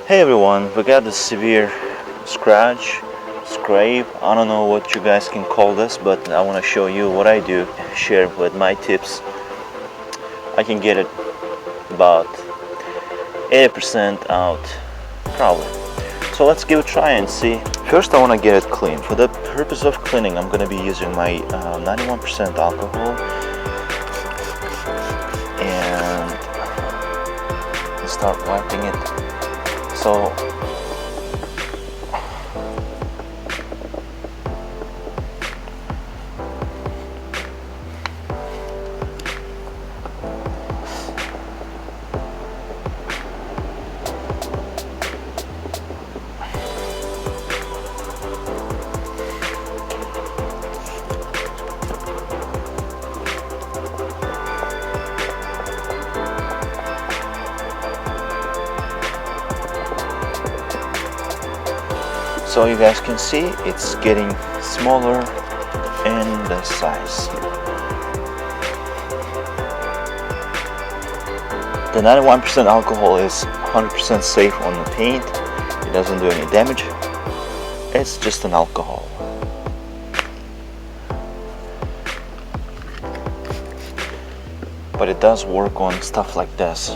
Hey everyone, we got a severe scrape, I don't know what you guys can call this, but I want to show you what I do, share with my tips. I can get it about 80% out, probably. So let's give it a try and see. First I want to get it clean. For the purpose of cleaning, I'm going to be using my 91% alcohol and start wiping it. So So you guys can see it's getting smaller in the size. The 91% alcohol is 100% safe on the paint. It doesn't do any damage. It's just an alcohol. But it does work on stuff like this.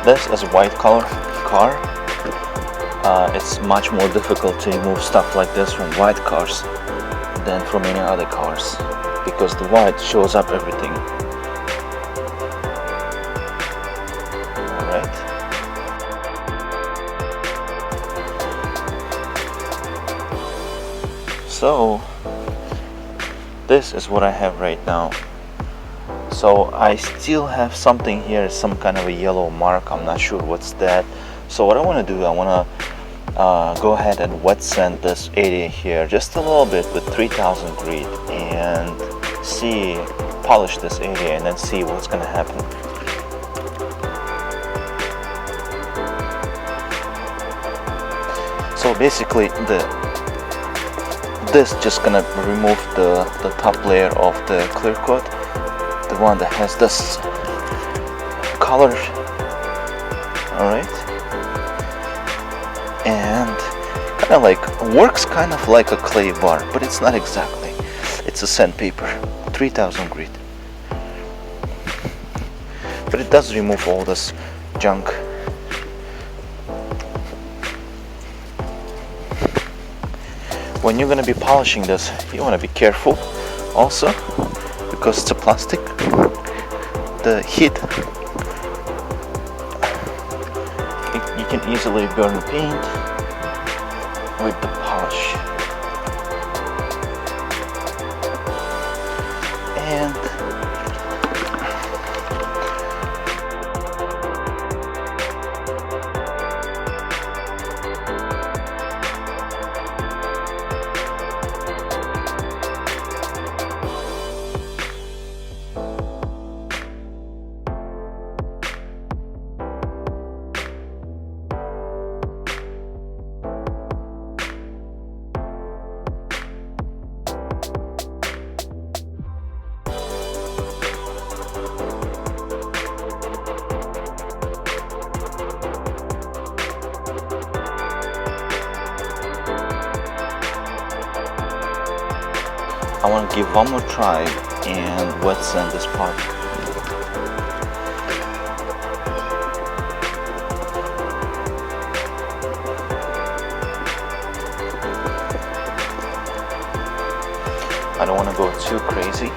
This is a white color car. It's much more difficult to remove stuff like this from white cars than from any other cars because the white shows up everything. Alright. So this is what I have right now. So I still have something here, some kind of a yellow mark. I'm not sure what's that. So what I want to do, I want to go ahead and wet sand this area here just a little bit with 3000 grit and polish this area and then see what's going to happen. So basically this just gonna remove the top layer of the clear coat, the one that has this color. Alright, and kind of like works kind of like a clay bar, but it's not exactly. It's a sandpaper, 3000 grit, but it does remove all this junk. When you're going to be polishing this, you want to be careful also because it's a plastic. The heat, you can easily burn paint with the polish. And I want to give one more try and wet sand this part. I don't want to go too crazy,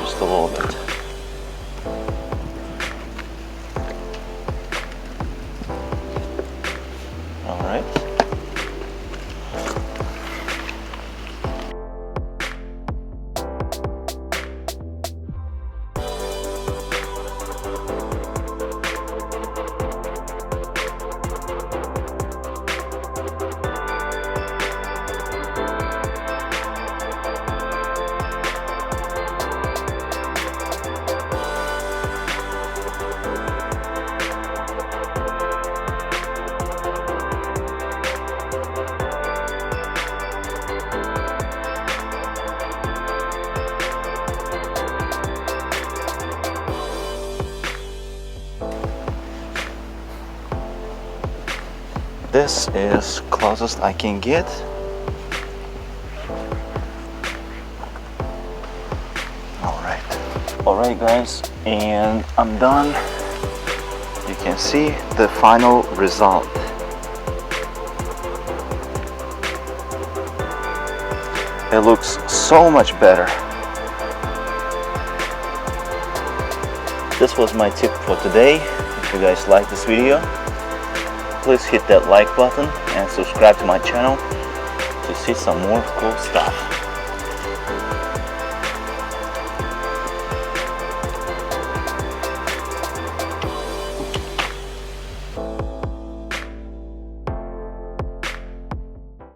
just a little bit. Alright. This is closest I can get. Alright guys, and I'm done. You can see the final result. It looks so much better. This was my tip for today. If you guys like this video, please hit that like button and subscribe to my channel to see some more cool stuff.